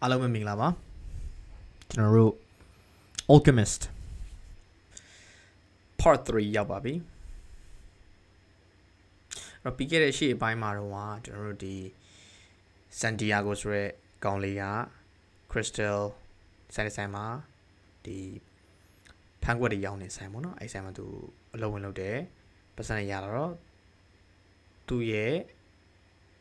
အားလုံးပဲမင်္ဂလာပါကျွန်တော်တို့ Alchemist part 3ရောက်ပါပြီအဲ့တော့ပြီးခဲ့တဲ့ရှေ့အပိုင်းမှာတော့ကျွန်တော်တို့ဒီ Santiago ဆိုတဲ့ကောင်လေးက Crystal ဆိုင်မှာဒီဖန်ခွက်တွေရောင်းနေဆိုင်ပေါ့နော်အဲ့ဆိုင်မှာသူအလုပ်ဝင်လုပ်တယ်ပတ်စံရရတော့သူ့ရဲ့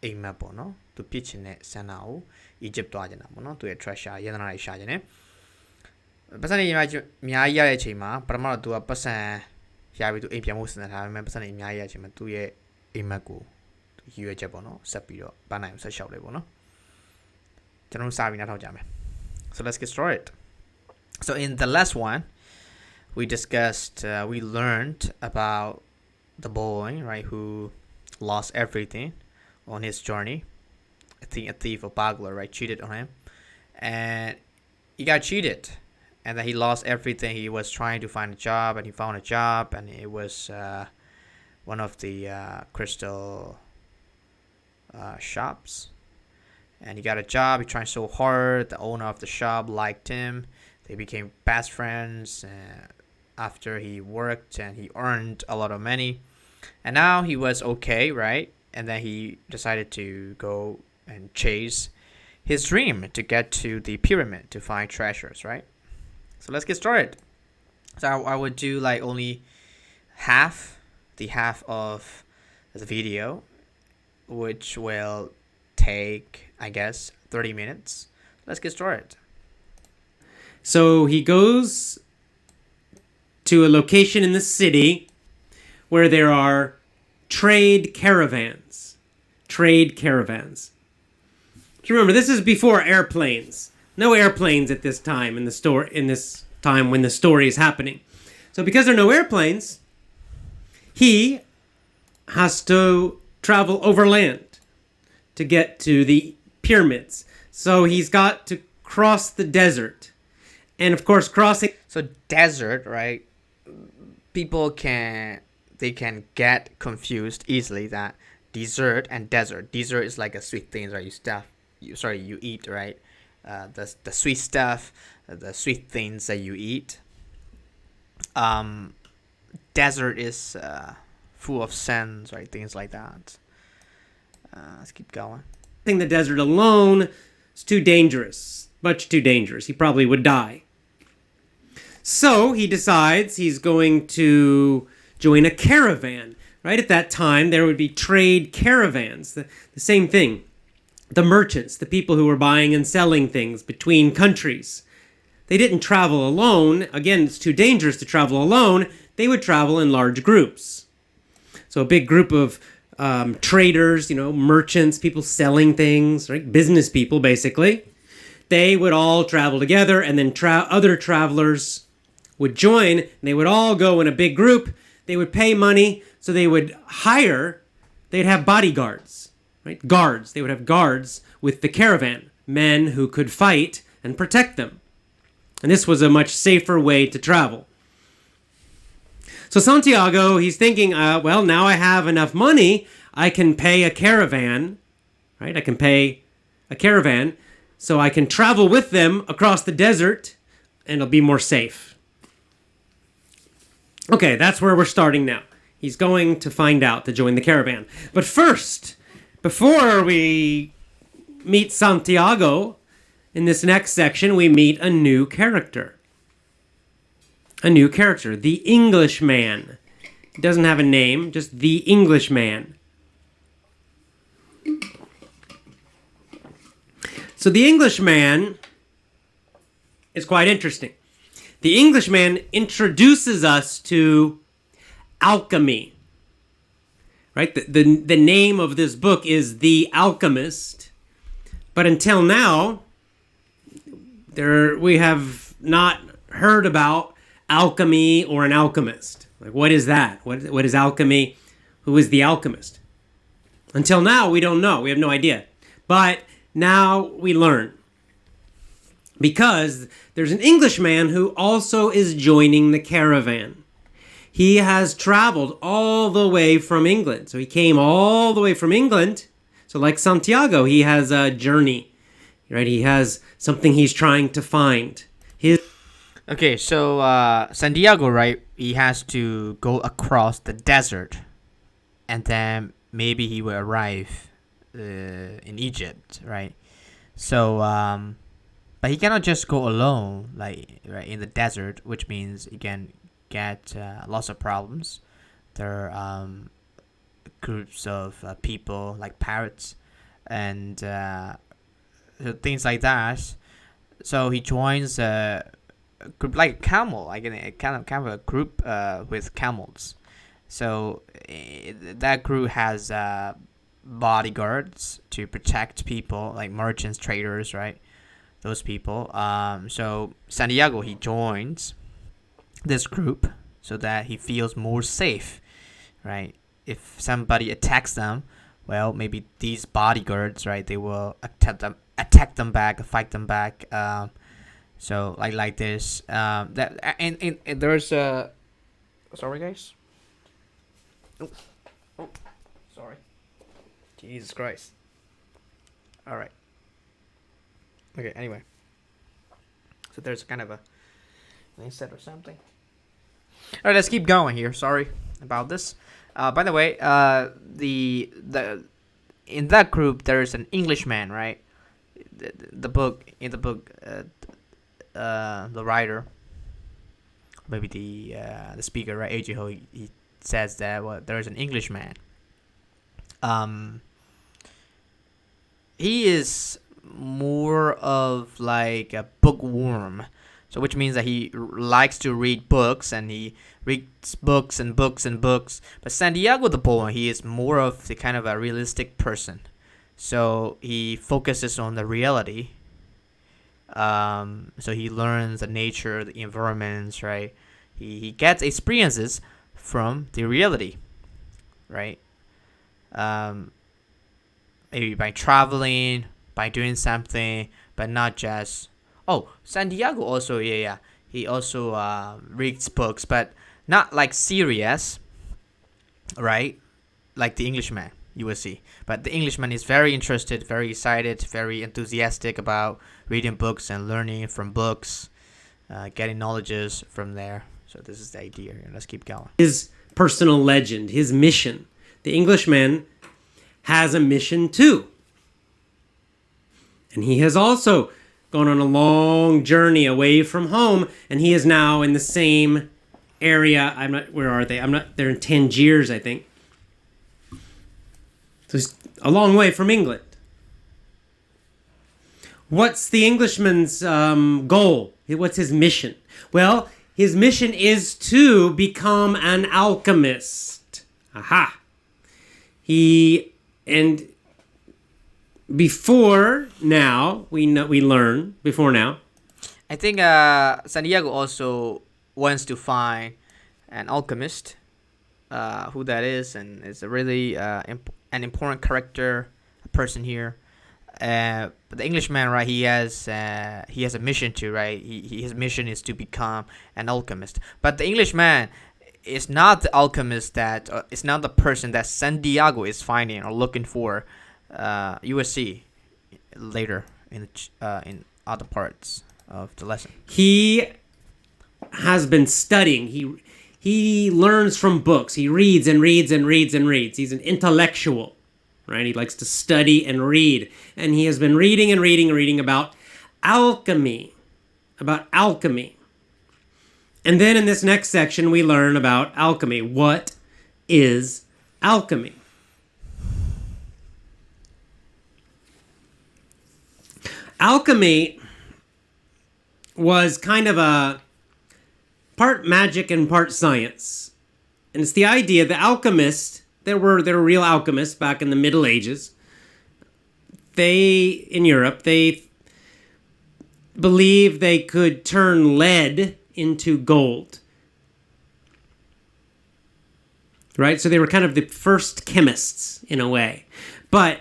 အိမ်မက်ပေါ့နော်သူပြစ်ချင်တဲ့ဆန္ဒကို Egypt သွားကြတာပေါ့နော်သူရဲ့ treasure ရတနာတွေရှာကြတယ်ပတ်စံတွေအများကြီးရတဲ့အချိန်မှာပထမတော့သူကပတ်စံရပြီးသူအိမ်ပြန်ဖို့စဉ်းစားထားပေမဲ့ပတ်စံတွေအများကြီးရတဲ့အချိန်မှာသူ့ရဲ့အိမ်မက်ကိုသူရည်ရွယ်ချက်ပေါ့နော်ဆက်ပြီးတော့ပန်းနိုင်ဆက်လျှောက်တယ်ပေါ့နော်ကျွန်တော်စပြီးနားထောင်ကြမယ် so let's get started so in the last one we discussed we learned about the boy right who lost everything on his journey. I think a thief or burglar, right, cheated on him, and he got cheated, and then he lost everything. He was trying to find a job, and he found a job, and it was one of the crystal shops, and he got a job. He tried so hard. The owner of the shop liked him. They became best friends after he worked, and he earned a lot of money, and now he was okay, right? And then he decided to go and chase his dream to get to the pyramid to find treasures, right? So let's get started. So I would do like only half of the video, which will take, I guess, 30 minutes. Let's get started. So he goes to a location in the city where there are trade caravans. Remember, this is before airplanes. No airplanes at this time in this time when the story is happening. So because there are no airplanes, he has to travel overland to get to the pyramids. So he's got to cross the desert. And of course, crossing... So desert, right? People they can get confused easily that dessert and desert. Dessert is like a sweet thing, right? You eat, right? The sweet stuff, the sweet things that you eat. Desert is full of sands, right? Things like that. Let's keep going. The desert alone is too dangerous. Much too dangerous. He probably would die. So he decides he's going to join a caravan. Right at that time, there would be trade caravans. The same thing. The merchants, the people who were buying and selling things between countries. They didn't travel alone. Again, it's too dangerous to travel alone. They would travel in large groups. So a big group of traders, merchants, people selling things, right? Business people, basically. They would all travel together, and then other travelers would join. And they would all go in a big group. They would pay money, so they'd have bodyguards, right? Guards. They would have guards with the caravan, men who could fight and protect them. And this was a much safer way to travel. So Santiago, he's thinking, well, now I have enough money, I can pay a caravan, right? I can pay a caravan, so I can travel with them across the desert, and it'll be more safe. Okay, that's where we're starting now. He's going to find out to join the caravan. But first, before we meet Santiago, in this next section, we meet a new character. A new character, the Englishman. He doesn't have a name, just the Englishman. So the Englishman is quite interesting. The Englishman introduces us to alchemy. Right? The name of this book is The Alchemist. But until now, we have not heard about alchemy or an alchemist. Like, what is that? What is alchemy? Who is the alchemist? Until now, we don't know. We have no idea. But now we learn. Because there's an Englishman who also is joining the caravan. He has traveled all the way from England. So he came all the way from England. So like Santiago, he has a journey. right? He has something he's trying to find. His Okay, so Santiago, right? He has to go across the desert, and then maybe he will arrive in Egypt, right? So, but he cannot just go alone, like right in the desert, which means he can get lots of problems. There are groups of people like pirates and so things like that. So he joins group like a camel, like a kind of a group with camels. So that group has bodyguards to protect people, like merchants, traders, right? Those people. So Santiago he joins this group so that he feels more safe, right? If somebody attacks them, well, maybe these bodyguards, right? They will attack them back, fight them back. So like this. That and there's a. Sorry, guys. Oh, sorry. Jesus Christ. All right. Okay. Anyway. So there's kind of a inset or something. All right. Let's keep going here. Sorry about this. By the way, the in that group there's an Englishman, right? The book in the book. The writer, maybe the speaker, right? AJ Ho, he says that there's an Englishman. He is more of like a bookworm, so which means that he likes to read books and he reads books and books and books. But Santiago the boy, he is more of the kind of a realistic person, so he focuses on the reality. So he learns the nature, the environments, right? He gets experiences from the reality, right? Maybe by traveling, by doing something, but not just. Oh, Santiago also, yeah. He also reads books, but not like serious, right? Like the Englishman, you will see. But the Englishman is very interested, very excited, very enthusiastic about reading books and learning from books, getting knowledges from there. So this is the idea here. Let's keep going. His personal legend, his mission. The Englishman has a mission too. And he has also gone on a long journey away from home, and he is now in the same area. Where are they? They're in Tangiers, I think. So he's a long way from England. What's the Englishman's goal? What's his mission? Well, his mission is to become an alchemist. Aha. Before now, I think Santiago also wants to find an alchemist, who that is, and it's a really an important character, a person here. But the Englishman, right? He has a mission too, right? His mission is to become an alchemist. But the Englishman is not the alchemist that it's not the person that Santiago is finding or looking for. You will see later in other parts of the lesson. He has been studying. He learns from books. He reads and reads and reads and reads. He's an intellectual. Right? He likes to study and read. And he has been reading and reading and reading about alchemy. And then in this next section, we learn about alchemy. What is alchemy? Alchemy was kind of a part magic and part science. And it's the idea that alchemists, there were real alchemists back in the Middle Ages. In Europe, they believed they could turn lead into gold. Right? So they were kind of the first chemists in a way. But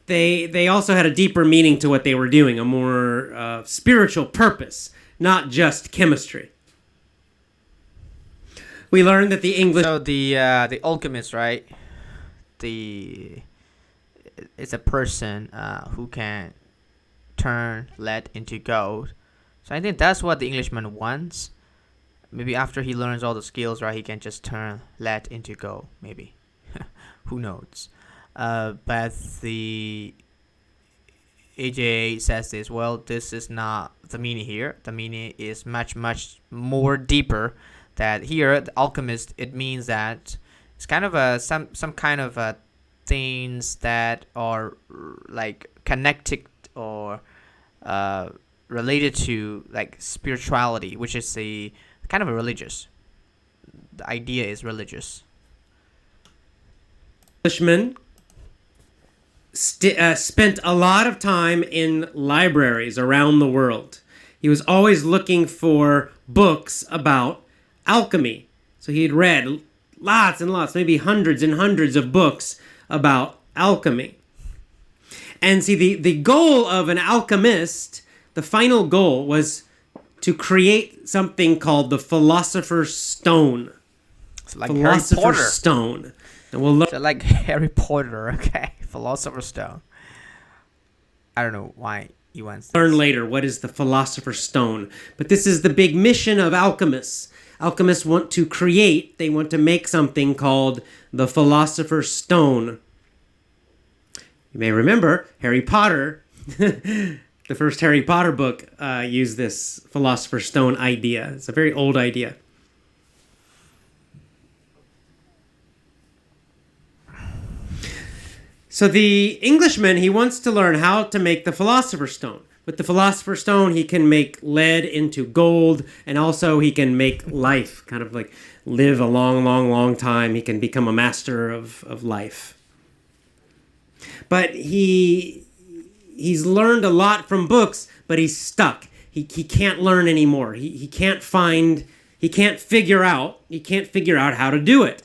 they also had a deeper meaning to what they were doing, a more spiritual purpose, not just chemistry. We learned that the English... So the alchemist, right? It's a person who can turn lead into gold. So I think that's what the Englishman wants. Maybe after he learns all the skills, right, he can just turn lead into gold. Maybe, who knows? But the AJ says this. Well, this is not the meaning here. The meaning is much more deeper. That here, the alchemist, it means that it's kind of a some kind of things that are like connected or related to like spirituality, which is a kind of a religious. The idea is religious. Englishman spent a lot of time in libraries around the world. He was always looking for books about alchemy. So he had read lots and lots, maybe hundreds and hundreds of books about alchemy. And see, the goal of an alchemist, the final goal was to create something called the Philosopher's Stone. It's like Harry Potter. Stone. And we'll look. So like Harry Potter, okay. Philosopher's Stone. I don't know why he wants this. Learn later what is the Philosopher's Stone. But this is the big mission of alchemists. Alchemists want to create, they want to make something called the Philosopher's Stone. You may remember Harry Potter, the first Harry Potter book used this Philosopher's Stone idea. It's a very old idea. So the Englishman, he wants to learn how to make the Philosopher's Stone. With the Philosopher's Stone, he can make lead into gold, and also he can make life, kind of like live a long time. He can become a master of life. But he's learned a lot from books, but he's stuck. He can't learn anymore. He can't figure out how to do it.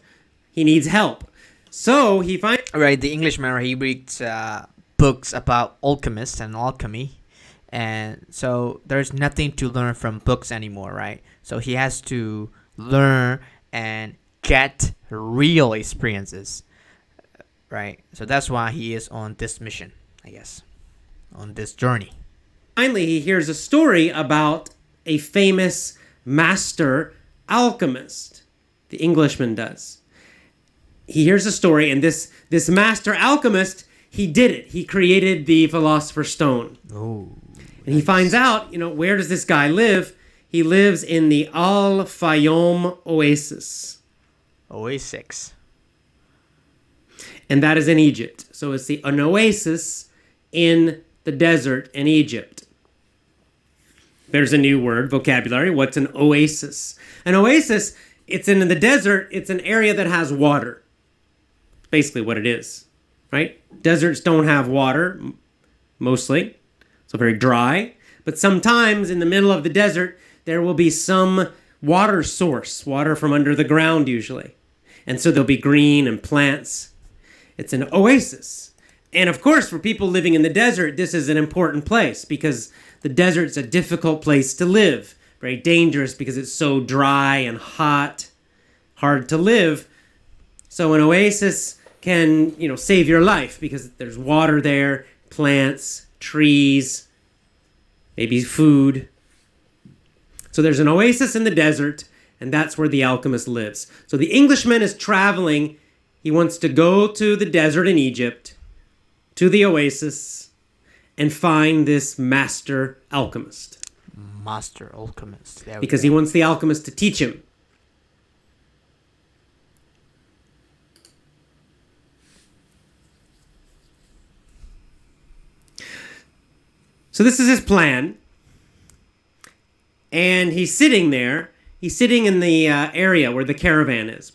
He needs help. So he finds... Right, the Englishman, he reads books about alchemists and alchemy. And so there's nothing to learn from books anymore, right? So he has to learn and get real experiences, right? So that's why he is on this mission, I guess, on this journey. Finally, he hears a story about a famous master alchemist. The Englishman does. He hears a story, and this master alchemist, he did it. He created the Philosopher's Stone. Oh. And he finds out, where does this guy live? He lives in the Al Fayoum Oasis. Oasis. And that is in Egypt. So it's an oasis in the desert in Egypt. There's a new word, vocabulary. What's an oasis? An oasis, it's in the desert. It's an area that has water. Basically what it is, right? Deserts don't have water, mostly. So very dry. But sometimes in the middle of the desert, there will be some water source, water from under the ground usually. And so there'll be green and plants. It's an oasis. And of course, for people living in the desert, this is an important place because the desert's a difficult place to live. Very dangerous because it's so dry and hot, hard to live. So an oasis can, save your life because there's water there, plants, trees, maybe food. So there's an oasis in the desert, and that's where the alchemist lives. So the Englishman is traveling. He wants to go to the desert in Egypt, to the oasis, and find this master alchemist. Master alchemist. Because he wants the alchemist to teach him. So this is his plan. And he's sitting there. He's sitting in the area where the caravan is.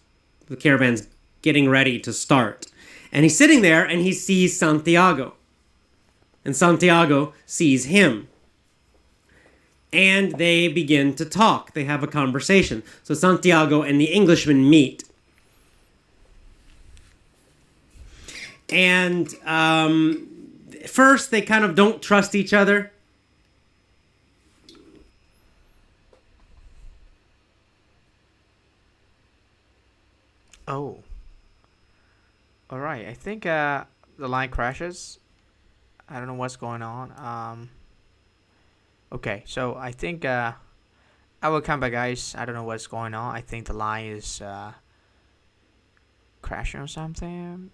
The caravan's getting ready to start. And he's sitting there and he sees Santiago. And Santiago sees him. And they begin to talk. They have a conversation. So Santiago and the Englishman meet. And first, they kind of don't trust each other. Oh. All right. I think the line crashes. I don't know what's going on. Okay, so I think I will come back, guys. I don't know what's going on. I think the line is crashing or something.